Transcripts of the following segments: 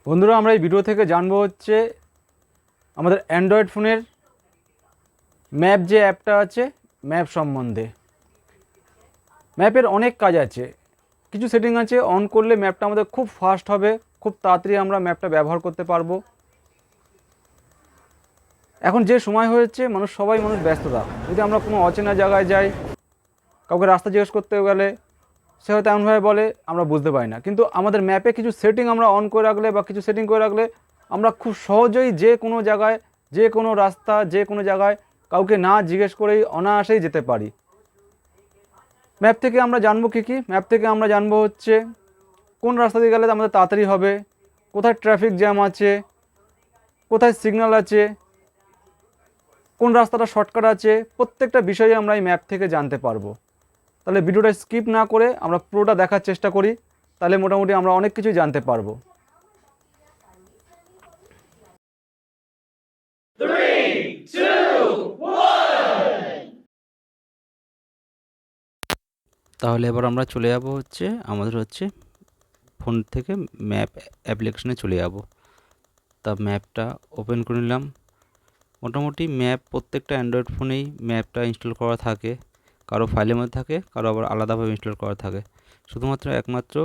বন্ধুরা, আমরা এই ভিডিও থেকে জানবো হচ্ছে আমাদের অ্যান্ড্রয়েড ফোনের ম্যাপ যে অ্যাপটা আছে ম্যাপ সম্বন্ধে। ম্যাপের অনেক কাজ আছে, কিছু সেটিং আছে অন করলে ম্যাপটা আমাদের খুব ফাস্ট হবে, খুব তাড়াতাড়ি আমরা ম্যাপটা ব্যবহার করতে পারবো। এখন যে সময় হয়েছে সবাই ব্যস্ততা, যদি আমরা কোনো অচেনা জায়গায় যাই, কাউকে রাস্তা জিজ্ঞেস করতে গেলে সে হয়তো এমনভাবে বলে আমরা বুঝতে পারি না, কিন্তু আমাদের ম্যাপে কিছু সেটিং আমরা অন করে রাখলে বা কিছু সেটিং করে রাখলে আমরা খুব সহজেই যে কোনো জায়গায়, যে কোনো রাস্তা, যে কোনো জায়গায় কাউকে না জিজ্ঞেস করেই অনায়াসেই যেতে পারি। ম্যাপ থেকে আমরা জানবো কী ম্যাপ থেকে আমরা জানবো হচ্ছে কোন রাস্তা দিয়ে গেলে আমাদের তাড়াতাড়ি হবে, কোথায় ট্রাফিক জ্যাম আছে, কোথায় সিগন্যাল আছে, কোন রাস্তাটা শর্টকাট আছে, প্রত্যেকটা বিষয়ে আমরা এই ম্যাপ থেকে জানতে পারবো। তাহলে ভিডিওটা স্কিপ না করে আমরা পুরোটা দেখার চেষ্টা করি, তাহলে মোটামুটি আমরা অনেক কিছুই জানতে পারবো। তাহলে এবার আমরা চলে যাব হচ্ছে আমাদের ফোন থেকে ম্যাপ অ্যাপ্লিকেশনে চলে যাব। তা ম্যাপটা ওপেন করে নিলাম। মোটামুটি ম্যাপ প্রত্যেকটা অ্যান্ড্রয়েড ফোনেই ম্যাপটা ইনস্টল করা থাকে, কারো ফাইলের মধ্যে থাকে, কারো আবার আলাদাভাবে ইনস্টল করা থাকে। শুধুমাত্র একমাত্র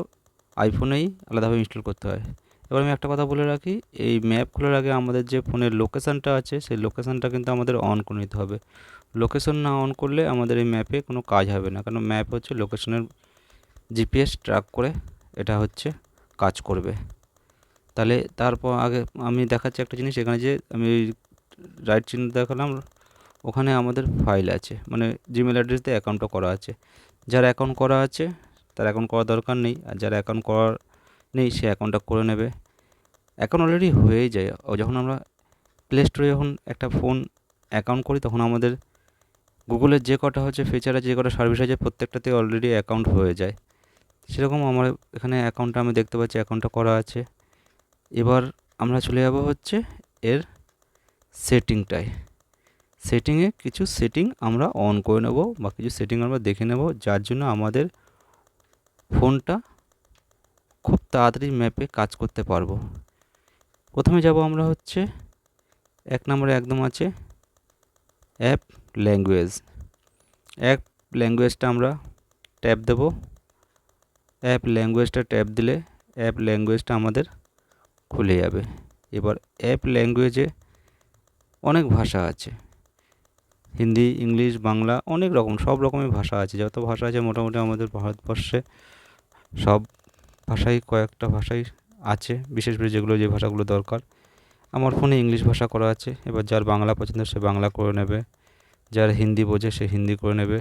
আইফোনেই আলাদাভাবে ইনস্টল করতে হয়। এবার আমি একটা কথা বলে রাখি, এই ম্যাপ খোলার আগে আমাদের যে ফোনের লোকেশানটা আছে সেই লোকেশানটা কিন্তু আমাদের অন করে নিতে হবে। লোকেশন না অন করলে আমাদের এই ম্যাপে কোনো কাজ হবে না, কারণ ম্যাপ হচ্ছে লোকেশনের জিপিএস ট্র্যাক করে এটা কাজ করবে। তাহলে তারপর আগে আমি দেখাচ্ছি একটা জিনিস, এখানে যে আমি রাইট চিহ্ন দেখালাম, ওখানে আমাদের ফাইল আছে, মানে জিমেল অ্যাড্রেস দিয়ে অ্যাকাউন্টটা করা আছে। যার অ্যাকাউন্ট করা আছে তার অ্যাকাউন্ট করার দরকার নেই, আর যার অ্যাকাউন্ট করার নেই সে অ্যাকাউন্টটা করে নেবে। অ্যাকাউন্ট অলরেডি হয়েই যায়। যখন আমরা প্লে স্টোরে যখন একটা ফোন অ্যাকাউন্ট করি তখন আমাদের গুগলের যে কটা ফিচার আছে, যে কটা সার্ভিস আছে, প্রত্যেকটাতে অলরেডি অ্যাকাউন্ট হয়ে যায়। সেরকম আমার এখানে অ্যাকাউন্টটা আমি দেখতে পাচ্ছি অ্যাকাউন্টটা করা আছে। এবার আমরা চলে যাব এর সেটিংটায়। সেটিংয়ে কিছু সেটিং আমরা অন করে নেব বা কিছু সেটিং আমরা দেখে নেব, যার জন্য আমাদের ফোনটা খুব তাড়াতাড়ি ম্যাপে কাজ করতে পারবো। প্রথমে যাব আমরা এক নম্বরে একদম আছে অ্যাপ ল্যাঙ্গুয়েজ। অ্যাপ ল্যাঙ্গুয়েজটা আমরা ট্যাপ দেব। অ্যাপ ল্যাঙ্গুয়েজটা ট্যাপ দিলে অ্যাপ ল্যাঙ্গুয়েজটা আমাদের খুলে যাবে। এবার অ্যাপ ল্যাঙ্গুয়েজে অনেক ভাষা আছে, হিন্দি, ইংলিশ, বাংলা, অনেক রকম, সব রকমের ভাষা আছে। যত ভাষা আছে মোটামুটি আমাদের ভারতবর্ষে সব ভাষাই, কয়েকটা ভাষাই আছে, বিশেষ করে যেগুলো, যে ভাষাগুলো দরকার। আমার ফোনে ইংলিশ ভাষা করা আছে। এবার যার বাংলা পছন্দ সে বাংলা করে নেবে, যার হিন্দি বোঝে সে হিন্দি করে নেবে।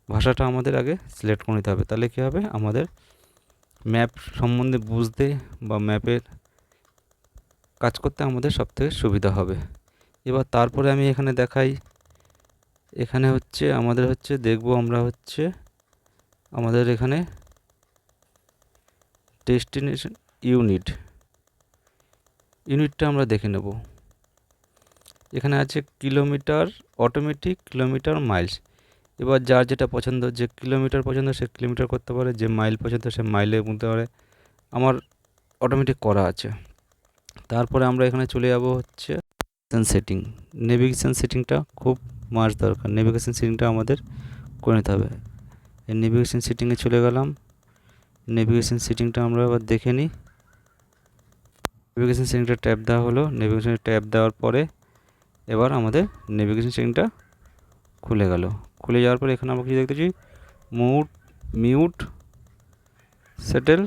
ভাষাটা আমাদের আগে সিলেক্ট করে নিতে হবে, তাহলে কী হবে, আমাদের ম্যাপ সম্বন্ধে বুঝতে বা ম্যাপের কাজ করতে আমাদের সবথেকে সুবিধা হবে। এবার তারপরে আমি এখানে দেখাই, এখানে আমাদের দেখব আমরা আমাদের এখানে ডেস্টিনেশন ইউনিটটা আমরা দেখে নেব। এখানে আছে কিলোমিটার, অটোমেটিক কিলোমিটার, মাইলস। এবার যার যেটা পছন্দ, যে কিলোমিটার পছন্দ সে কিলোমিটার করতে পারে, যে মাইল পছন্দ সে মাইলে বলতে পারে। আমার অটোমেটিক করা আছে। তারপরে আমরা এখানে চলে যাব সেটিং। নেভিগেশন সেটিংটা খুব মাস্ট দরকার, নেভিগেশন সেটিংটা আমাদের করে নিতে হবে। এই নেভিগেশন সেটিংয়ে চলে গেলাম। নেভিগেশন সেটিংটা আমরা আবার দেখে নিই। নেভিগেশন সেটিংটা ট্যাপ দেওয়া হলো। নেভিগেশন ট্যাপ দেওয়ার পরে এবার আমাদের নেভিগেশন সেটিংটা খুলে গেল। খুলে যাওয়ার পরে এখানে আমরা কি দেখতেছি, মিউট, সেটেল,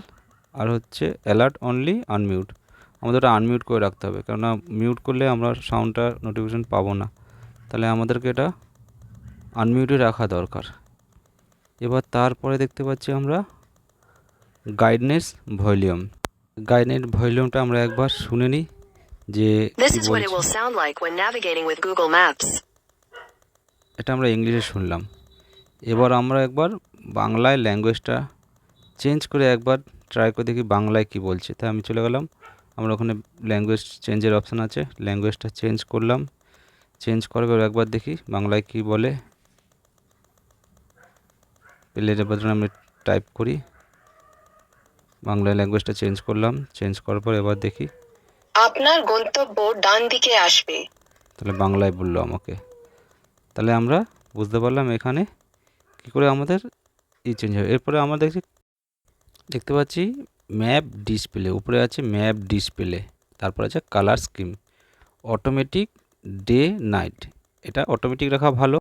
আর অ্যালার্ট অনলি, আনমিউট। আমাদের ওটা আনমিউট করে রাখতে হবে, কেননা মিউট করলে আমরা সাউন্ডটা নোটিফিকেশান পাবো না। তাহলে আমাদেরকে এটা আনমিউটে রাখা দরকার। এবার তারপরে দেখতে পাচ্ছি আমরা গাইডনেস ভলিউম। গাইডনেস ভলিউমটা আমরা একবার শুনে নিই যে এটা আমরা ইংলিশে শুনলাম। এবার আমরা একবার বাংলায় ল্যাঙ্গুয়েজটা চেঞ্জ করে একবার ট্রাই করে দেখি বাংলায় কি বলছে। তাই আমি চলে গেলাম, আমরা ওখানে ল্যাঙ্গুয়েজ চেঞ্জের অপশান আছে, ল্যাঙ্গুয়েজটা চেঞ্জ করলাম। চেঞ্জ করার পর একবার দেখি বাংলায় কি বলে। প্লেটের বদলে আমি টাইপ করি বাংলা ল্যাঙ্গুয়েজটা চেঞ্জ করলাম, চেঞ্জ করার পর এবার দেখি আপনার গন্তব্য ডান দিকে আসবে। তাহলে বাংলায় বললো আমাকে। তাহলে আমরা বুঝতে পারলাম এখানে কী করে আমাদের চেঞ্জ হবে। এরপরে আমরা দেখতে পাচ্ছি ম্যাপ ডিসপ্লে, উপরে আছে ম্যাপ ডিসপ্লে, তারপর আছে colour scheme, automatic day night, এটা অটোমেটিক রাখা ভালো।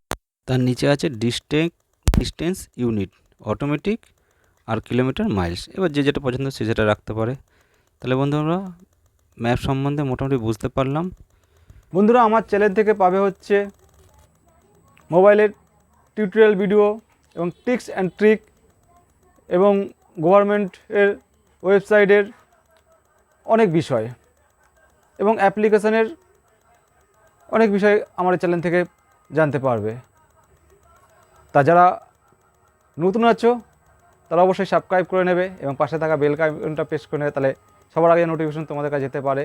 তার নিচে আছে ডিস্টেন্স ইউনিট, অটোমেটিক আর কিলোমিটার মাইলস। এবার যে যেটা পছন্দ সে যেটা রাখতে পারে। তাহলে বন্ধু আমরা ম্যাপ সম্বন্ধে মোটামুটি বুঝতে পারলাম। বন্ধুরা আমার চ্যানেল থেকে পাবে হচ্ছে মোবাইলের টিউটোরিয়াল ভিডিও এবং টিপস অ্যান্ড ট্রিক এবং গভর্নমেন্টের ওয়েবসাইটের অনেক বিষয় এবং অ্যাপ্লিকেশনের অনেক বিষয় আমার চ্যানেল থেকে জানতে পারবে। তা যারা নতুন আছো তারা অবশ্যই সাবস্ক্রাইব করে নেবে এবং পাশে থাকা বেল আইকনটা প্রেস করে নেবে, তাহলে সবার আগে নোটিফিকেশন তোমাদের কাছে যেতে পারে।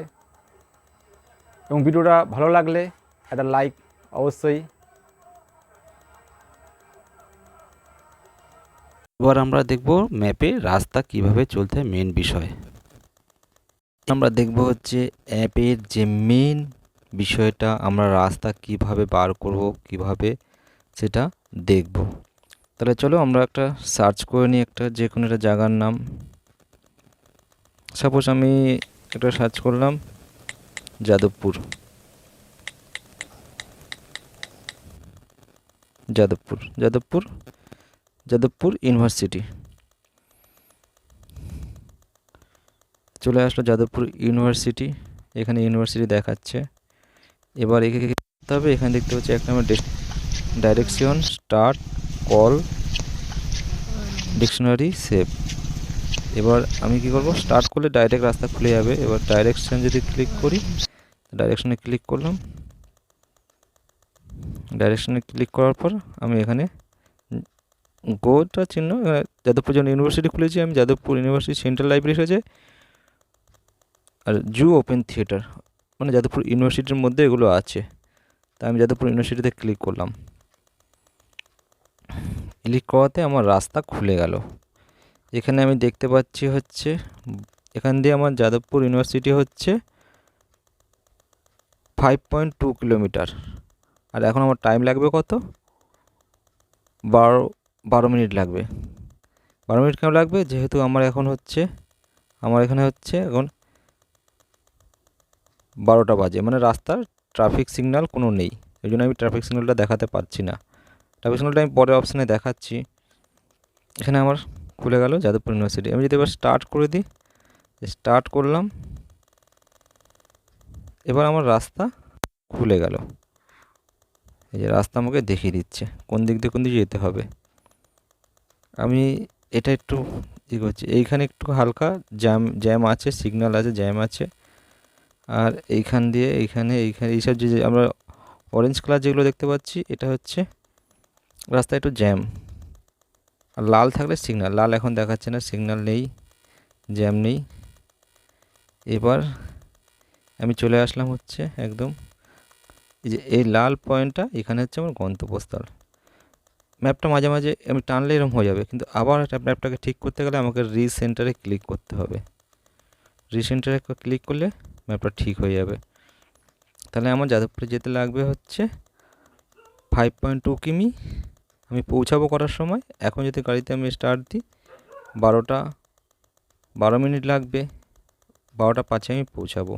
এবং ভিডিওটা ভালো লাগলে একটা লাইক অবশ্যই। এবার আমরা দেখব ম্যাপে রাস্তা কিভাবে চলতে হয়, মেন বিষয়। আমরা দেখব হচ্ছে অ্যাপের যে মেন বিষয়টা, আমরা রাস্তা কিভাবে বার করব, কিভাবে সেটা দেখব। তাহলে চলো আমরা একটা সার্চ করে নিই, একটা যে কোনো একটা জায়গার নাম। সাপোজ আমি একটা সার্চ করলাম যাদবপুর, যাদবপুর যাদবপুর যাদবপুর ইউনিভার্সিটি চলে আসলো, যাদবপুর ইউনিভার্সিটি। এখানে ইউনিভার্সিটি দেখাচ্ছে। এবার একে করতে হবে, এখানে দেখতে পাচ্ছি এক number direction, start, call, dictionary, save. এবার আমি কি করব, স্টার্ট করলে ডাইরেক্ট রাস্তা খুলে যাবে। এবার ডাইরেকশন যদি ক্লিক করি, ডাইরেকশনে ক্লিক করলাম, ডাইরেকশনে ক্লিক করার পর আমি এখানে গোটা চিহ্ন, যাদবপুর যখন ইউনিভার্সিটি খুলেছি আমি, যাদবপুর ইউনিভার্সিটি সেন্ট্রাল লাইব্রেরি হয়েছে আর জু ওপেন থিয়েটার, মানে যাদবপুর ইউনিভার্সিটির মধ্যে এগুলো আছে। তাই আমি যাদবপুর ইউনিভার্সিটিতে ক্লিক করলাম। ক্লিক করাতে আমার রাস্তা খুলে গেল। এখানে আমি দেখতে পাচ্ছি হচ্ছে এখান দিয়ে আমার যাদবপুর ইউনিভার্সিটি হচ্ছে 5.2 কিলোমিটার। আর এখন আমার টাইম লাগবে কত, 12 মিনিট লাগবে। 12 মিনিট কেন লাগবে, যেহেতু আমার এখানে হচ্ছে এখন 12টা বাজে, মানে রাস্তার ট্রাফিক সিগন্যাল কোনো নেই, এই জন্য আমি ট্রাফিক সিগন্যালটা দেখাতে পারছি না। ট্রাফিক সিগন্যালটা আমি পরের অপশানে দেখাচ্ছি। এখানে আমার খুলে গেল যাদবপুর ইউনিভার্সিটি। আমি যদি এবার স্টার্ট করে দিই, স্টার্ট করলাম, এবার আমার রাস্তা খুলে গেল। এই যে রাস্তা আমাকে দেখিয়ে দিচ্ছে কোন দিক দিয়ে যেতে হবে। আমি এটা একটু করছি, এইখানে একটু হালকা জ্যাম আছে, সিগন্যাল আছে, জ্যাম আছে। আর এইখান দিয়ে এইখানে এইসব যে আমরা অরেঞ্জ কালার যেগুলো দেখতে পাচ্ছি, এটা হচ্ছে রাস্তা একটু জ্যাম। আর লাল থাকলে সিগন্যাল, লাল এখন দেখাচ্ছে না, সিগন্যাল নেই, জ্যাম নেই। এবার আমি চলে আসলাম হচ্ছে একদম এই যে এই লাল পয়েন্টটা, এখানে হচ্ছে আমার গন্তব্যস্থল। ম্যাপটা মাঝে মাঝে আমি টানলে এরকম হয়ে যাবে, কিন্তু আবার ম্যাপটাকে ঠিক করতে গেলে আমাকে রিসেন্টারে ক্লিক করতে হবে। রিসেন্টারে ক্লিক করলে ম্যাপটা ঠিক হয়ে যাবে। তাহলে আমার যাদবপুরে যেতে লাগবে হচ্ছে 5.2 কিমি। আমি পৌঁছাবো করার সময়, এখন যদি গাড়িতে আমি স্টার্ট দিই 12 মিনিট লাগবে, 12টা 5 আমি পৌঁছাবো।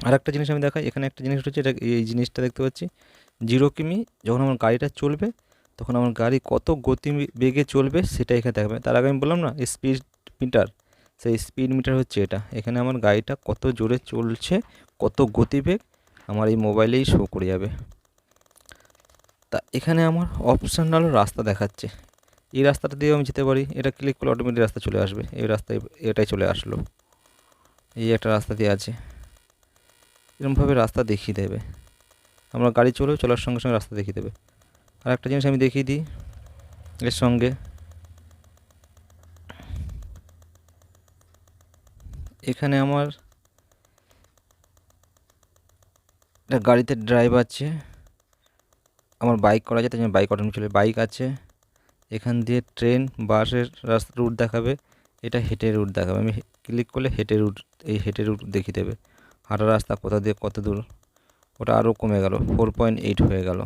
আর একটা জিনিস আমি দেখাই, এখানে একটা জিনিস হচ্ছে, এটা এই জিনিসটা দেখতে পাচ্ছি 0 কিমি। যখন আমার গাড়িটা চলবে তখন আমার গাড়ি কত গতি বেগে চলবে সেটা এখানে দেখাবে। তার আগে আমি বললাম না স্পিড মিটার, সেই স্পিড মিটার হচ্ছে এটা। এখানে আমার গাড়িটা কত জোরে চলছে, কত গতিবেগ আমার এই মোবাইলেই শো করে যাবে। তা এখানে আমার অপশনাল রাস্তা দেখাচ্ছে, এই রাস্তাটা দিয়ে আমি যেতে পারি। এটা ক্লিক করলে অটোমেটিক রাস্তা চলে আসবে, এই রাস্তায় এটাই চলে আসলো। এই একটা রাস্তা দিয়ে আছে, এরকমভাবে রাস্তা দেখিয়ে দেবে। আমরা গাড়ি চলার সঙ্গে সঙ্গে রাস্তা দেখিয়ে দেবে। আর একটা জিনিস আমি দেখিয়ে দিই এর সঙ্গে, এখানে আমার গাড়িতে ড্রাইভ আছে, আমার বাইক করা যায়, তাই জন্য বাইক অটোমেটিক চলে, বাইক আছে। এখান দিয়ে ট্রেন বাসের রাস্তা রুট দেখাবে, এটা হেঁটে রুট দেখাবে। আমি ক্লিক করলে হেঁটে রুট, এই হেঁটে রুট দেখিয়ে দেবে। হাঁটা রাস্তা কোথা দিয়ে কত দূর, ওটা আরও কমে গেল, 4.8 হয়ে গেল।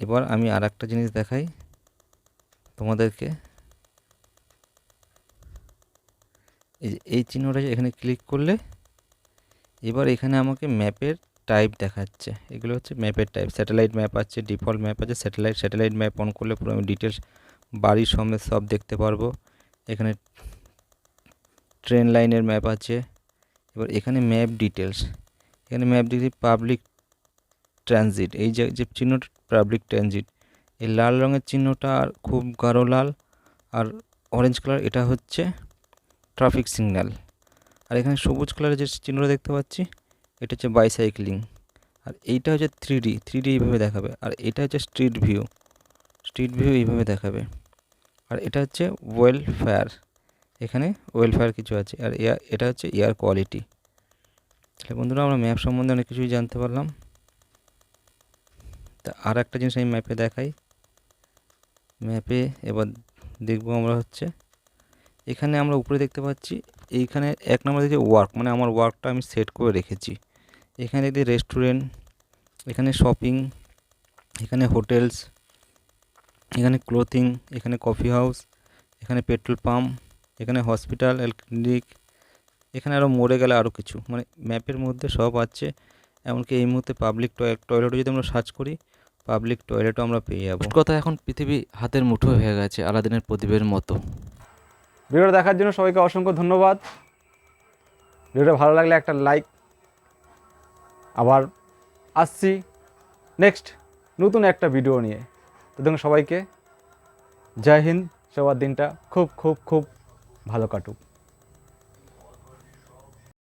এবার আমি আর একটা জিনিস দেখাই তোমাদেরকে। এই চিহ্নটা এখানে ক্লিক করলে এবার এখানে আমাকে ম্যাপের টাইপ দেখাচ্ছে। এগুলো হচ্ছে ম্যাপের টাইপ। স্যাটেলাইট ম্যাপ আছে, ডিফল্ট ম্যাপ আছে, স্যাটেলাইট ম্যাপ অন করলে পুরো আমি ডিটেলস বাড়ির সমেত সব দেখতে পারবো। এখানে ট্রেন লাইনের ম্যাপ আছে। এবার এখানে ম্যাপ ডিটেলস, এখানে ম্যাপ ডিটেলস পাবলিক ট্রানজিট, এই যে চিহ্নটা পাবলিক ট্রানজিট, এই লাল রঙের চিহ্নটা আর খুব গাঢ় লাল আর অরেঞ্জ কালার, এটা হচ্ছে ট্রাফিক সিগন্যাল। আর এখানে সবুজ কালারের যে চিহ্নটা দেখতে পাচ্ছি এটা হচ্ছে বাইসাইক্লিং। আর এইটা হচ্ছে 3D এইভাবে দেখাবে। আর এটা হচ্ছে স্ট্রিট ভিউ এইভাবে দেখাবে। আর এটা হচ্ছে ওয়েলফেয়ার, এখানে ওয়েলফেয়ার কিছু আছে। আর এটা হচ্ছে এয়ার কোয়ালিটি। তাহলে বন্ধুরা আমরা ম্যাপ সম্বন্ধে অনেক কিছুই জানতে পারলাম। তা আর একটা জিনিস আমি ম্যাপে দেখাই। ম্যাপে এবার দেখবো আমরা হচ্ছে এখানে আমরা উপরে দেখতে পাচ্ছি, এইখানে 1 নম্বর দেখছি ওয়ার্ক, মানে আমার ওয়ার্কটা আমি সেট করে রেখেছি। এখানে দেখি রেস্টুরেন্ট, এখানে শপিং, এখানে হোটেলস, এখানে ক্লোথিং, এখানে কফি হাউস, এখানে পেট্রোল পাম্প, এখানে হসপিটাল, ক্লিনিক, এখানে আরও মরে গেলে আরও কিছু, মানে ম্যাপের মধ্যে সব আছে। এমনকি এই মুহূর্তে পাবলিক টয়লেটও যদি আমরা সার্চ করি, পাবলিক টয়লেটও আমরা পেয়ে যাবো। কথা এখন পৃথিবী হাতের মুঠো হয়ে গেছে, আলাদিনের প্রদীপের মতো। ভিডিওটা দেখার জন্য সবাইকে অসংখ্য ধন্যবাদ। ভিডিওটা ভালো লাগলে একটা লাইক। আবার আসছি নেক্সট নতুন একটা ভিডিও নিয়ে। ততক্ষণ সবাইকে জয় হিন্দ। সবার দিনটা খুব খুব খুব ভালো কাটুক।